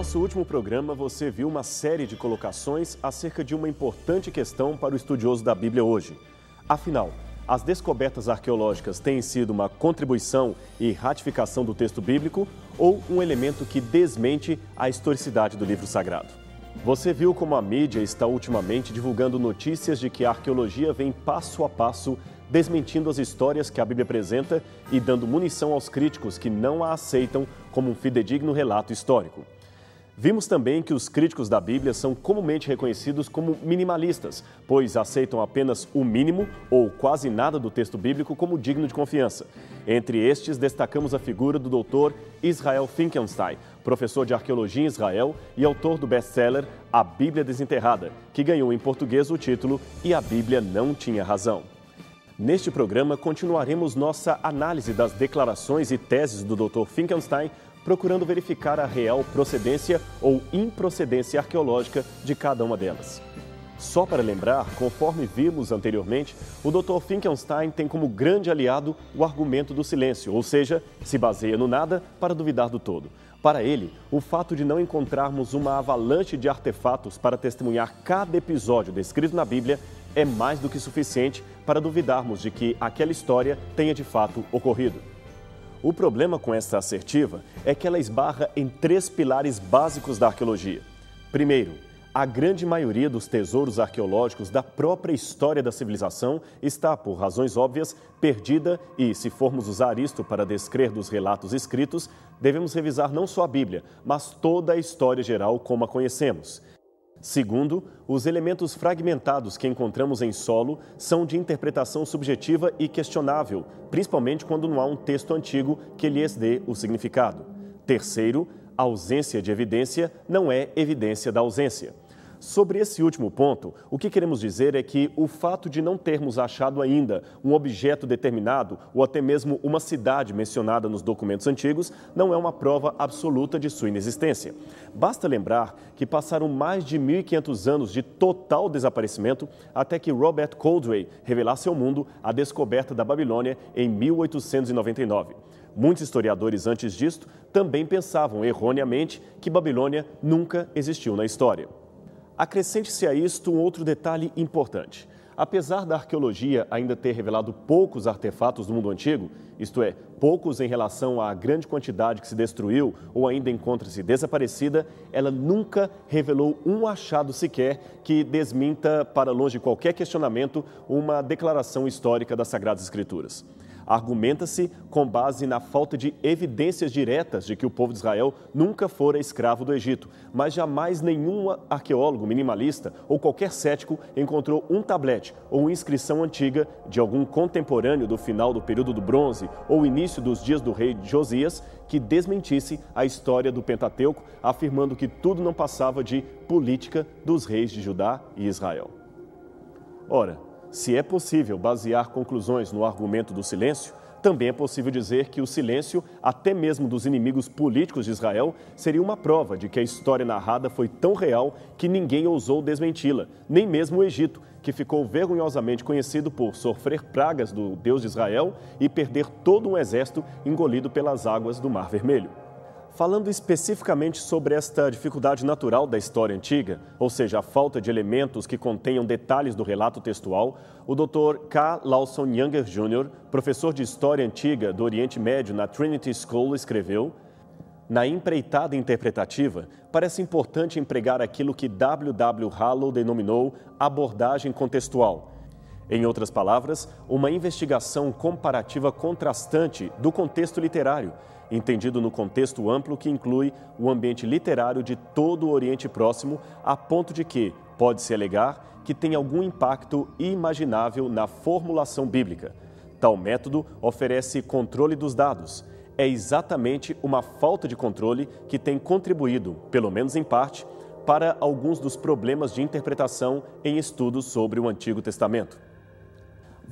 nosso último programa, você viu uma série de colocações acerca de uma importante questão para o estudioso da Bíblia hoje. Afinal, as descobertas arqueológicas têm sido uma contribuição e ratificação do texto bíblico ou um elemento que desmente a historicidade do livro sagrado? Você viu como a mídia está ultimamente divulgando notícias de que a arqueologia vem passo a passo desmentindo as histórias que a Bíblia apresenta e dando munição aos críticos que não a aceitam como um fidedigno relato histórico. Vimos também que os críticos da Bíblia são comumente reconhecidos como minimalistas, pois aceitam apenas o mínimo ou quase nada do texto bíblico como digno de confiança. Entre estes, destacamos a figura do Dr. Israel Finkelstein, professor de arqueologia em Israel e autor do best-seller A Bíblia Desenterrada, que ganhou em português o título E a Bíblia Não Tinha Razão. Neste programa, continuaremos nossa análise das declarações e teses do Dr. Finkelstein, procurando verificar a real procedência ou improcedência arqueológica de cada uma delas. Só para lembrar, conforme vimos anteriormente, o Dr. Finkelstein tem como grande aliado o argumento do silêncio, ou seja, se baseia no nada para duvidar do todo. Para ele, o fato de não encontrarmos uma avalanche de artefatos para testemunhar cada episódio descrito na Bíblia é mais do que suficiente para duvidarmos de que aquela história tenha de fato ocorrido. O problema com essa assertiva é que ela esbarra em 3 pilares básicos da arqueologia. Primeiro, a grande maioria dos tesouros arqueológicos da própria história da civilização está, por razões óbvias, perdida e, se formos usar isto para descrer dos relatos escritos, devemos revisar não só a Bíblia, mas toda a história geral como a conhecemos. Segundo, os elementos fragmentados que encontramos em solo são de interpretação subjetiva e questionável, principalmente quando não há um texto antigo que lhes dê o significado. Terceiro, a ausência de evidência não é evidência da ausência. Sobre esse último ponto, o que queremos dizer é que o fato de não termos achado ainda um objeto determinado ou até mesmo uma cidade mencionada nos documentos antigos não é uma prova absoluta de sua inexistência. Basta lembrar que passaram mais de 1.500 anos de total desaparecimento até que Robert Coldray revelasse ao mundo a descoberta da Babilônia em 1899. Muitos historiadores antes disto também pensavam erroneamente que Babilônia nunca existiu na história. Acrescente-se a isto um outro detalhe importante. Apesar da arqueologia ainda ter revelado poucos artefatos do mundo antigo, isto é, poucos em relação à grande quantidade que se destruiu ou ainda encontra-se desaparecida, ela nunca revelou um achado sequer que desminta, para longe de qualquer questionamento, uma declaração histórica das Sagradas Escrituras. Argumenta-se com base na falta de evidências diretas de que o povo de Israel nunca fora escravo do Egito, mas jamais nenhum arqueólogo minimalista ou qualquer cético encontrou um tablete ou inscrição antiga de algum contemporâneo do final do período do bronze ou início dos dias do rei Josias que desmentisse a história do Pentateuco, afirmando que tudo não passava de política dos reis de Judá e Israel. Ora, se é possível basear conclusões no argumento do silêncio, também é possível dizer que o silêncio, até mesmo dos inimigos políticos de Israel, seria uma prova de que a história narrada foi tão real que ninguém ousou desmenti-la, nem mesmo o Egito, que ficou vergonhosamente conhecido por sofrer pragas do Deus de Israel e perder todo um exército engolido pelas águas do Mar Vermelho. Falando especificamente sobre esta dificuldade natural da história antiga, ou seja, a falta de elementos que contenham detalhes do relato textual, o Dr. K. Lawson Younger Jr., professor de História Antiga do Oriente Médio na Trinity School, escreveu: na empreitada interpretativa, parece importante empregar aquilo que W. W. Hallow denominou abordagem contextual. Em outras palavras, uma investigação comparativa contrastante do contexto literário, entendido no contexto amplo que inclui o ambiente literário de todo o Oriente Próximo, a ponto de que pode-se alegar que tem algum impacto imaginável na formulação bíblica. Tal método oferece controle dos dados. É exatamente uma falta de controle que tem contribuído, pelo menos em parte, para alguns dos problemas de interpretação em estudos sobre o Antigo Testamento.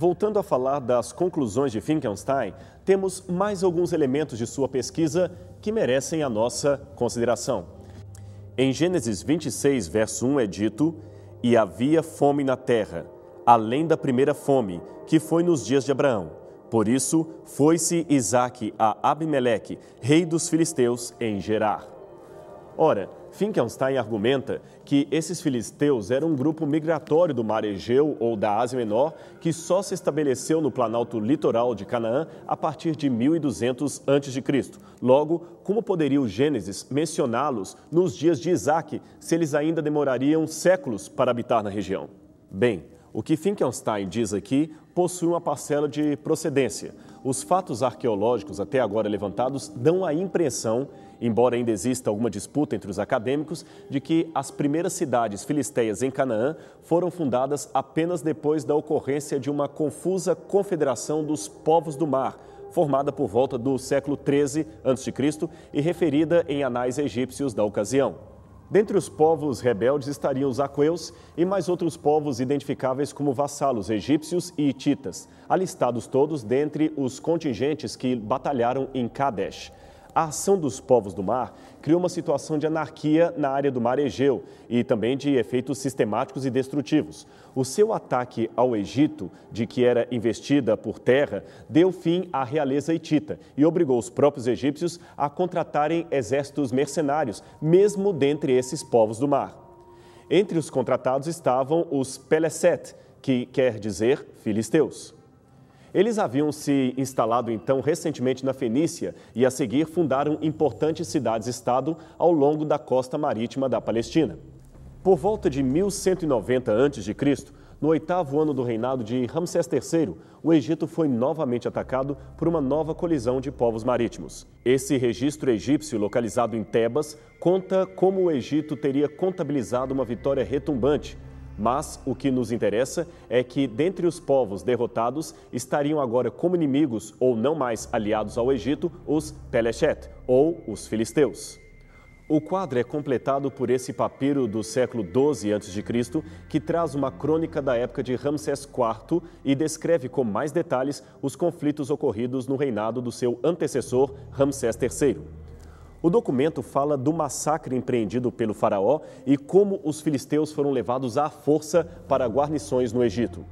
Voltando a falar das conclusões de Finkelstein, temos mais alguns elementos de sua pesquisa que merecem a nossa consideração. Em Gênesis 26, verso 1 é dito: e havia fome na terra, além da primeira fome, que foi nos dias de Abraão. Por isso, foi-se Isaque a Abimeleque, rei dos filisteus, em Gerar. Ora, Finkelstein argumenta que esses filisteus eram um grupo migratório do mar Egeu ou da Ásia Menor que só se estabeleceu no planalto litoral de Canaã a partir de 1200 a.C. Logo, como poderia o Gênesis mencioná-los nos dias de Isaac, se eles ainda demorariam séculos para habitar na região? Bem, o que Finkelstein diz aqui possui uma parcela de procedência. Os fatos arqueológicos até agora levantados dão a impressão, embora ainda exista alguma disputa entre os acadêmicos, de que as primeiras cidades filisteias em Canaã foram fundadas apenas depois da ocorrência de uma confusa confederação dos povos do mar, formada por volta do século XIII a.C. e referida em anais egípcios da ocasião. Dentre os povos rebeldes estariam os aqueus e mais outros povos identificáveis como vassalos egípcios e hititas, alistados todos dentre os contingentes que batalharam em Kadesh. A ação dos povos do mar criou uma situação de anarquia na área do mar Egeu e também de efeitos sistemáticos e destrutivos. O seu ataque ao Egito, de que era investida por terra, deu fim à realeza hitita e obrigou os próprios egípcios a contratarem exércitos mercenários, mesmo dentre esses povos do mar. Entre os contratados estavam os Peleset, que quer dizer filisteus. Eles haviam se instalado então recentemente na Fenícia e a seguir fundaram importantes cidades-estado ao longo da costa marítima da Palestina. Por volta de 1190 a.C., no 8º ano do reinado de Ramsés III, o Egito foi novamente atacado por uma nova colisão de povos marítimos. Esse registro egípcio, localizado em Tebas, conta como o Egito teria contabilizado uma vitória retumbante. Mas o que nos interessa é que, dentre os povos derrotados, estariam agora como inimigos ou não mais aliados ao Egito, os Peleshet, ou os filisteus. O quadro é completado por esse papiro do século XII a.C., que traz uma crônica da época de Ramsés IV e descreve com mais detalhes os conflitos ocorridos no reinado do seu antecessor, Ramsés III. O documento fala do massacre empreendido pelo faraó e como os filisteus foram levados à força para guarnições no Egito.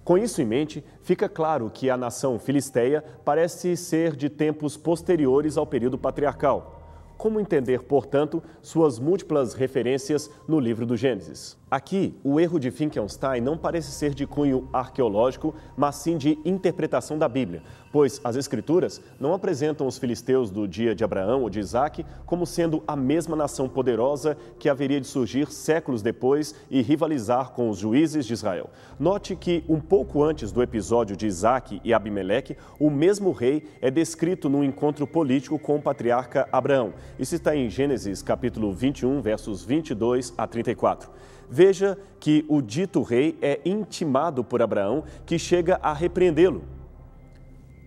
Com isso em mente, fica claro que a nação filisteia parece ser de tempos posteriores ao período patriarcal. Como entender, portanto, suas múltiplas referências no livro do Gênesis? Aqui, o erro de Finkelstein não parece ser de cunho arqueológico, mas sim de interpretação da Bíblia, pois as Escrituras não apresentam os filisteus do dia de Abraão ou de Isaac como sendo a mesma nação poderosa que haveria de surgir séculos depois e rivalizar com os juízes de Israel. Note que, um pouco antes do episódio de Isaac e Abimeleque, o mesmo rei é descrito num encontro político com o patriarca Abraão. Isso está em Gênesis capítulo 21, versos 22 a 34. Veja que o dito rei é intimado por Abraão, que chega a repreendê-lo.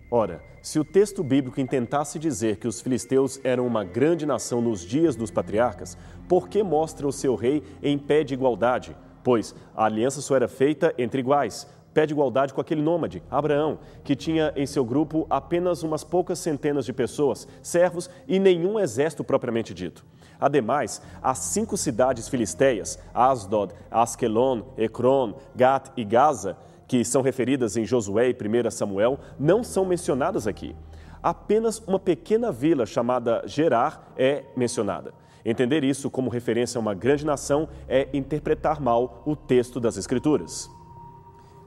Ora, se o texto bíblico intentasse dizer que os filisteus eram uma grande nação nos dias dos patriarcas, por que mostra o seu rei em pé de igualdade? Pois a aliança só era feita entre iguais. Pé de igualdade com aquele nômade, Abraão, que tinha em seu grupo apenas umas poucas centenas de pessoas, servos e nenhum exército propriamente dito. Ademais, as 5 cidades filisteias, Asdod, Askelon, Ecrom, Gat e Gaza, que são referidas em Josué e 1 Samuel, não são mencionadas aqui. Apenas uma pequena vila chamada Gerar é mencionada. Entender isso como referência a uma grande nação é interpretar mal o texto das Escrituras.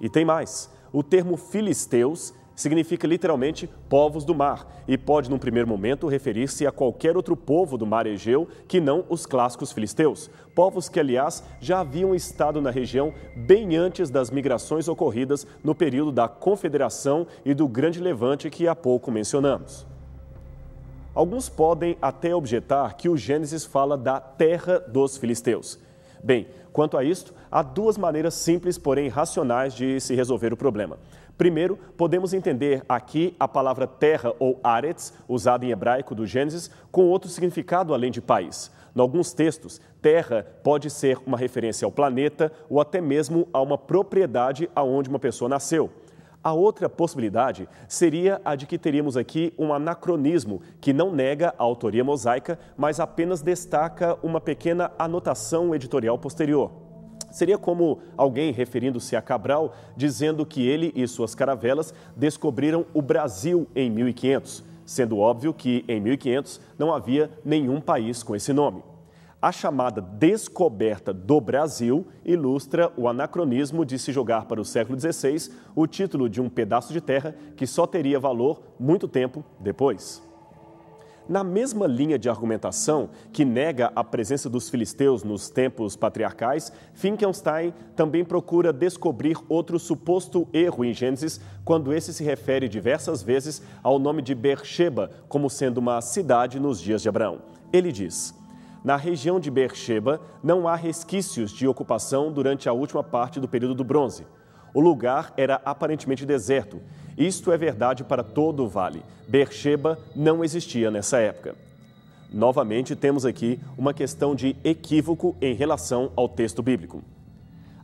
E tem mais, o termo filisteus significa literalmente povos do mar e pode, num primeiro momento, referir-se a qualquer outro povo do mar Egeu que não os clássicos filisteus, povos que, aliás, já haviam estado na região bem antes das migrações ocorridas no período da Confederação e do Grande Levante que há pouco mencionamos. Alguns podem até objetar que o Gênesis fala da terra dos filisteus. Bem, quanto a isto, há 2 maneiras simples, porém racionais, de se resolver o problema. Primeiro, podemos entender aqui a palavra terra ou Aretz, usada em hebraico do Gênesis, com outro significado além de país. Em alguns textos, terra pode ser uma referência ao planeta ou até mesmo a uma propriedade aonde uma pessoa nasceu. A outra possibilidade seria a de que teríamos aqui um anacronismo que não nega a autoria mosaica, mas apenas destaca uma pequena anotação editorial posterior. Seria como alguém, referindo-se a Cabral, dizendo que ele e suas caravelas descobriram o Brasil em 1500, sendo óbvio que em 1500 não havia nenhum país com esse nome. A chamada descoberta do Brasil ilustra o anacronismo de se jogar para o século XVI o título de um pedaço de terra que só teria valor muito tempo depois. Na mesma linha de argumentação que nega a presença dos filisteus nos tempos patriarcais, Finkelstein também procura descobrir outro suposto erro em Gênesis, quando esse se refere diversas vezes ao nome de Beersheba como sendo uma cidade nos dias de Abraão. Ele diz: na região de Beersheba não há resquícios de ocupação durante a última parte do período do bronze. O lugar era aparentemente deserto. Isto é verdade para todo o vale. Beersheba não existia nessa época. Novamente, temos aqui uma questão de equívoco em relação ao texto bíblico.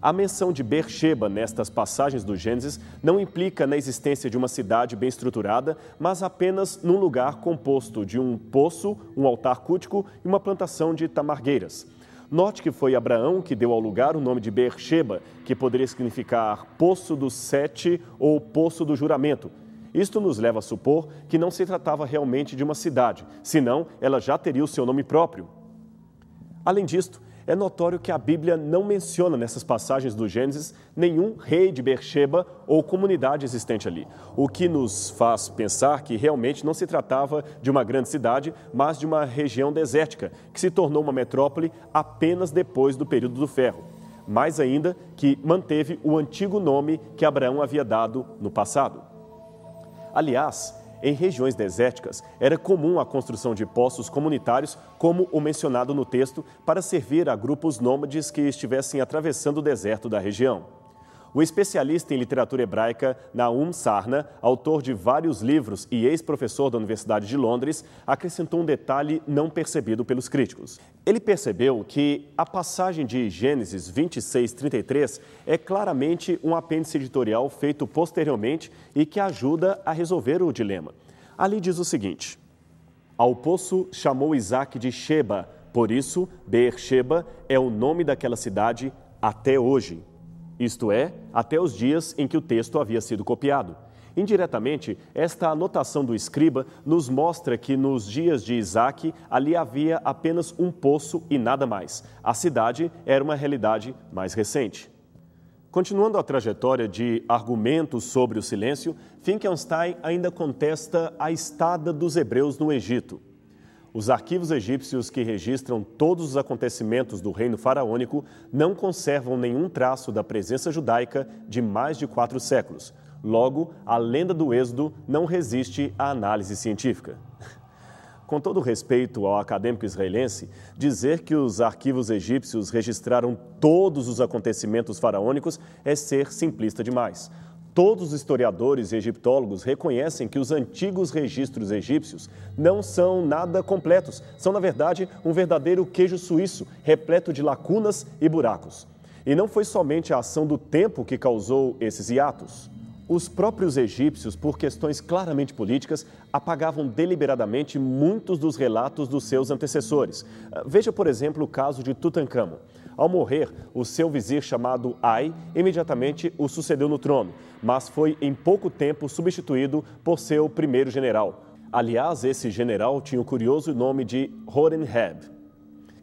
A menção de Beersheba nestas passagens do Gênesis não implica na existência de uma cidade bem estruturada, mas apenas num lugar composto de um poço, um altar cultico e uma plantação de tamargueiras. Note que foi Abraão que deu ao lugar o nome de Beersheba, que poderia significar Poço dos Sete ou Poço do Juramento. Isto nos leva a supor que não se tratava realmente de uma cidade, senão ela já teria o seu nome próprio. Além disto, é notório que a Bíblia não menciona nessas passagens do Gênesis nenhum rei de Beersheba ou comunidade existente ali, o que nos faz pensar que realmente não se tratava de uma grande cidade, mas de uma região desértica, que se tornou uma metrópole apenas depois do período do ferro. Mais ainda, que manteve o antigo nome que Abraão havia dado no passado. Aliás, em regiões desérticas, era comum a construção de poços comunitários, como o mencionado no texto, para servir a grupos nômades que estivessem atravessando o deserto da região. O especialista em literatura hebraica Nahum Sarna, autor de vários livros e ex-professor da Universidade de Londres, acrescentou um detalhe não percebido pelos críticos. Ele percebeu que a passagem de Gênesis 26:33 é claramente um apêndice editorial feito posteriormente e que ajuda a resolver o dilema. Ali diz o seguinte: ao poço chamou Isaac de Sheba, por isso Beersheba é o nome daquela cidade até hoje. Isto é, até os dias em que o texto havia sido copiado. Indiretamente, esta anotação do escriba nos mostra que nos dias de Isaac ali havia apenas um poço e nada mais. A cidade era uma realidade mais recente. Continuando a trajetória de argumentos sobre o silêncio, Finkelstein ainda contesta a estada dos hebreus no Egito. Os arquivos egípcios que registram todos os acontecimentos do reino faraônico não conservam nenhum traço da presença judaica de mais de 4 séculos. Logo, a lenda do Êxodo não resiste à análise científica. Com todo respeito ao acadêmico israelense, dizer que os arquivos egípcios registraram todos os acontecimentos faraônicos é ser simplista demais. Todos os historiadores e egiptólogos reconhecem que os antigos registros egípcios não são nada completos. São, na verdade, um verdadeiro queijo suíço, repleto de lacunas e buracos. E não foi somente a ação do tempo que causou esses hiatos. Os próprios egípcios, por questões claramente políticas, apagavam deliberadamente muitos dos relatos dos seus antecessores. Veja, por exemplo, o caso de Tutancâmon. Ao morrer, o seu vizir chamado Ai imediatamente o sucedeu no trono, mas foi em pouco tempo substituído por seu primeiro general. Aliás, esse general tinha o curioso nome de Horemheb.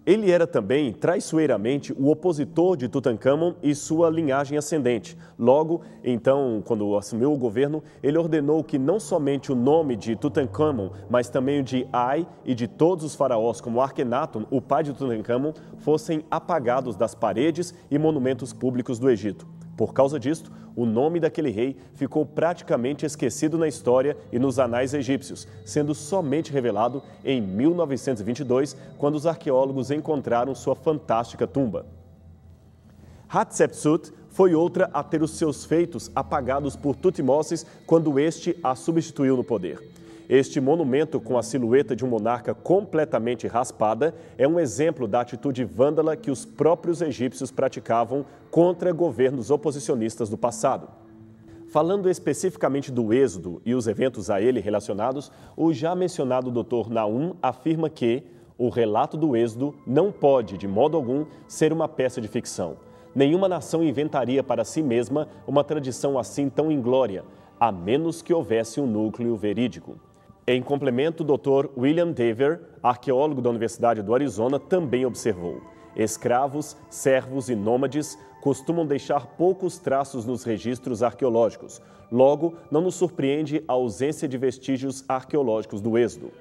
Ele era também, traiçoeiramente, o opositor de Tutancâmon e sua linhagem ascendente. Logo, então, quando assumiu o governo, ele ordenou que não somente o nome de Tutancâmon, mas também o de Ai e de todos os faraós, como Akhenaton, o pai de Tutancâmon, fossem apagados das paredes e monumentos públicos do Egito. Por causa disto, o nome daquele rei ficou praticamente esquecido na história e nos anais egípcios, sendo somente revelado em 1922, quando os arqueólogos encontraram sua fantástica tumba. Hatshepsut foi outra a ter os seus feitos apagados por Tutmoses quando este a substituiu no poder. Este monumento com a silhueta de um monarca completamente raspada é um exemplo da atitude vândala que os próprios egípcios praticavam contra governos oposicionistas do passado. Falando especificamente do Êxodo e os eventos a ele relacionados, o já mencionado Dr. Nahum afirma que o relato do Êxodo não pode, de modo algum, ser uma peça de ficção. Nenhuma nação inventaria para si mesma uma tradição assim tão inglória, a menos que houvesse um núcleo verídico. Em complemento, o Dr. William Dever, arqueólogo da Universidade do Arizona, também observou: escravos, servos e nômades costumam deixar poucos traços nos registros arqueológicos. Logo, não nos surpreende a ausência de vestígios arqueológicos do Êxodo.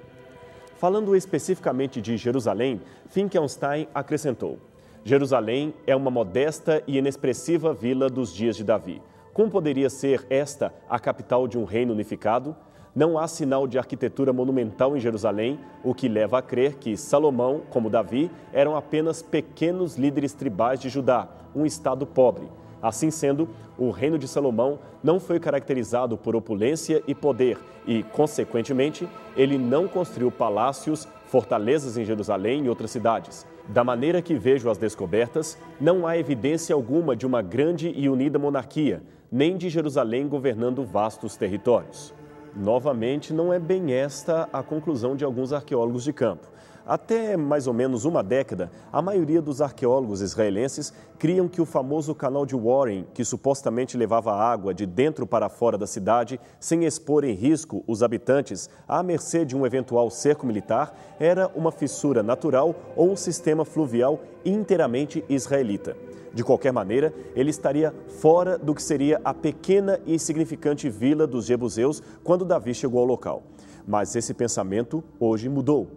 Falando especificamente de Jerusalém, Finkelstein acrescentou: Jerusalém é uma modesta e inexpressiva vila dos dias de Davi. Como poderia ser esta a capital de um reino unificado? Não há sinal de arquitetura monumental em Jerusalém, o que leva a crer que Salomão, como Davi, eram apenas pequenos líderes tribais de Judá, um estado pobre. Assim sendo, o reino de Salomão não foi caracterizado por opulência e poder e, consequentemente, ele não construiu palácios, fortalezas em Jerusalém e outras cidades. Da maneira que vejo as descobertas, não há evidência alguma de uma grande e unida monarquia, nem de Jerusalém governando vastos territórios. Novamente, não é bem esta a conclusão de alguns arqueólogos de campo. Até mais ou menos uma década, a maioria dos arqueólogos israelenses criam que o famoso canal de Warren, que supostamente levava água de dentro para fora da cidade, sem expor em risco os habitantes à mercê de um eventual cerco militar, era uma fissura natural ou um sistema fluvial inteiramente israelita. De qualquer maneira, ele estaria fora do que seria a pequena e insignificante vila dos jebuseus quando Davi chegou ao local. Mas esse pensamento hoje mudou.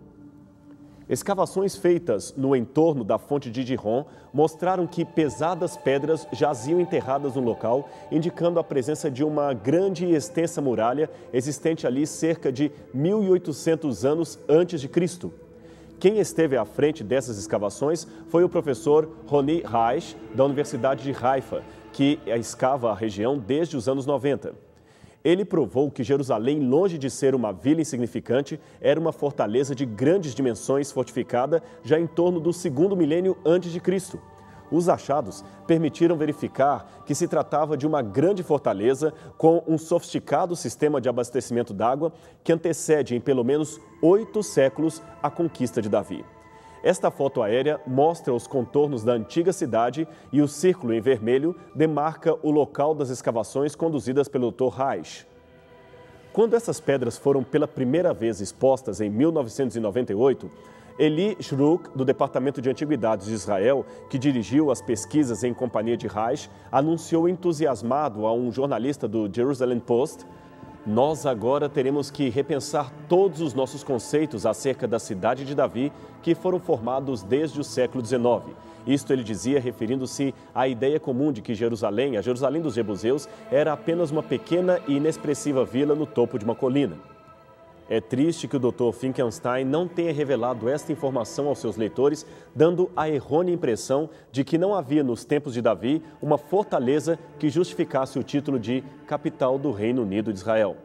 Escavações feitas no entorno da fonte de Gihon mostraram que pesadas pedras jaziam enterradas no local, indicando a presença de uma grande e extensa muralha existente ali cerca de 1800 anos antes de Cristo. Quem esteve à frente dessas escavações foi o professor Roni Reich, da Universidade de Haifa, que escava a região desde os anos 90. Ele provou que Jerusalém, longe de ser uma vila insignificante, era uma fortaleza de grandes dimensões fortificada já em torno do segundo milênio antes de Cristo. Os achados permitiram verificar que se tratava de uma grande fortaleza com um sofisticado sistema de abastecimento d'água que antecede em pelo menos 8 séculos a conquista de Davi. Esta foto aérea mostra os contornos da antiga cidade e o círculo em vermelho demarca o local das escavações conduzidas pelo Dr. Reich. Quando essas pedras foram pela primeira vez expostas em 1998, Eli Shruk, do Departamento de Antiguidades de Israel, que dirigiu as pesquisas em companhia de Reich, anunciou entusiasmado a um jornalista do Jerusalem Post: nós agora teremos que repensar todos os nossos conceitos acerca da cidade de Davi, que foram formados desde o século XIX. Isto ele dizia referindo-se à ideia comum de que Jerusalém, a Jerusalém dos jebuseus, era apenas uma pequena e inexpressiva vila no topo de uma colina. É triste que o Dr. Finkelstein não tenha revelado esta informação aos seus leitores, dando a errônea impressão de que não havia nos tempos de Davi uma fortaleza que justificasse o título de capital do Reino Unido de Israel.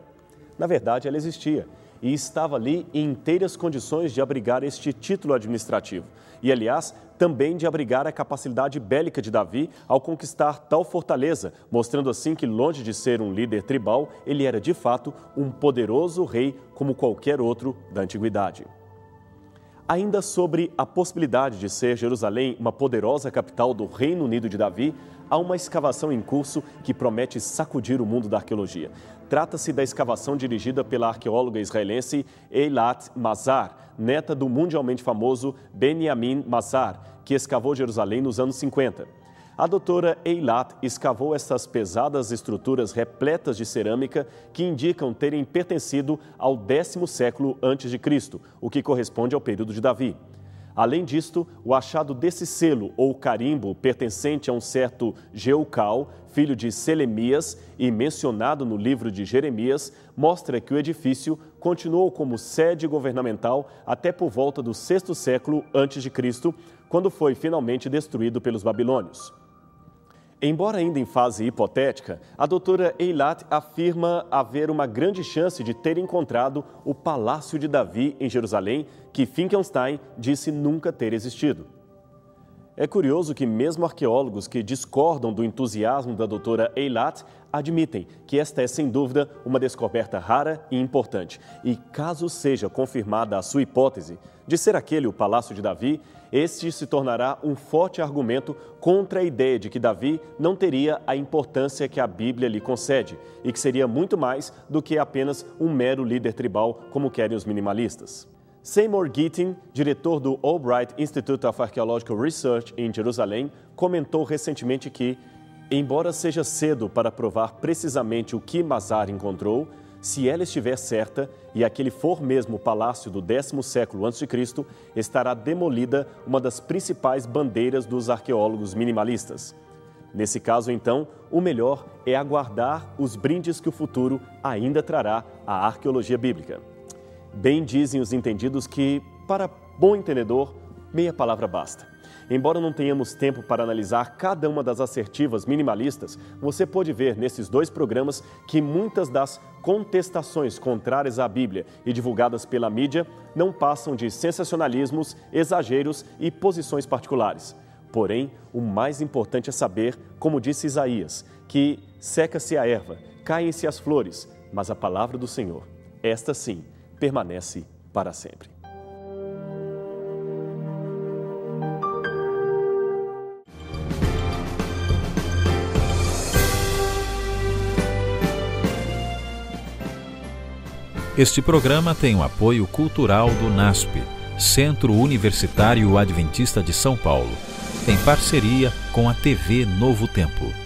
Na verdade, ela existia e estava ali em inteiras condições de abrigar este título administrativo e, aliás, também de abrigar a capacidade bélica de Davi ao conquistar tal fortaleza, mostrando assim que, longe de ser um líder tribal, ele era de fato um poderoso rei como qualquer outro da antiguidade. Ainda sobre a possibilidade de ser Jerusalém uma poderosa capital do Reino Unido de Davi, há uma escavação em curso que promete sacudir o mundo da arqueologia. Trata-se da escavação dirigida pela arqueóloga israelense Eilat Mazar, neta do mundialmente famoso Benjamin Mazar, que escavou Jerusalém nos anos 50. A doutora Eilat escavou essas pesadas estruturas repletas de cerâmica que indicam terem pertencido ao 10º século a.C., o que corresponde ao período de Davi. Além disto, o achado desse selo ou carimbo pertencente a um certo Jeucal, filho de Selemias e mencionado no livro de Jeremias, mostra que o edifício continuou como sede governamental até por volta do 6º século a.C., quando foi finalmente destruído pelos babilônios. Embora ainda em fase hipotética, a doutora Eilat afirma haver uma grande chance de ter encontrado o Palácio de Davi em Jerusalém, que Finkelstein disse nunca ter existido. É curioso que mesmo arqueólogos que discordam do entusiasmo da doutora Eilat admitem que esta é, sem dúvida, uma descoberta rara e importante. E caso seja confirmada a sua hipótese de ser aquele o Palácio de Davi, este se tornará um forte argumento contra a ideia de que Davi não teria a importância que a Bíblia lhe concede e que seria muito mais do que apenas um mero líder tribal, como querem os minimalistas. Seymour Gittin, diretor do Albright Institute of Archaeological Research em Jerusalém, comentou recentemente que, embora seja cedo para provar precisamente o que Mazar encontrou, se ela estiver certa e aquele for mesmo o palácio do 10º século a.C., estará demolida uma das principais bandeiras dos arqueólogos minimalistas. Nesse caso, então, o melhor é aguardar os brindes que o futuro ainda trará à arqueologia bíblica. Bem dizem os entendidos que, para bom entendedor, meia palavra basta. Embora não tenhamos tempo para analisar cada uma das assertivas minimalistas, você pode ver nesses 2 programas que muitas das contestações contrárias à Bíblia e divulgadas pela mídia não passam de sensacionalismos, exageros e posições particulares. Porém, o mais importante é saber, como disse Isaías, que seca-se a erva, caem-se as flores, mas a palavra do Senhor, esta sim, permanece para sempre. Este programa tem o apoio cultural do NASP, Centro Universitário Adventista de São Paulo, em parceria com a TV Novo Tempo.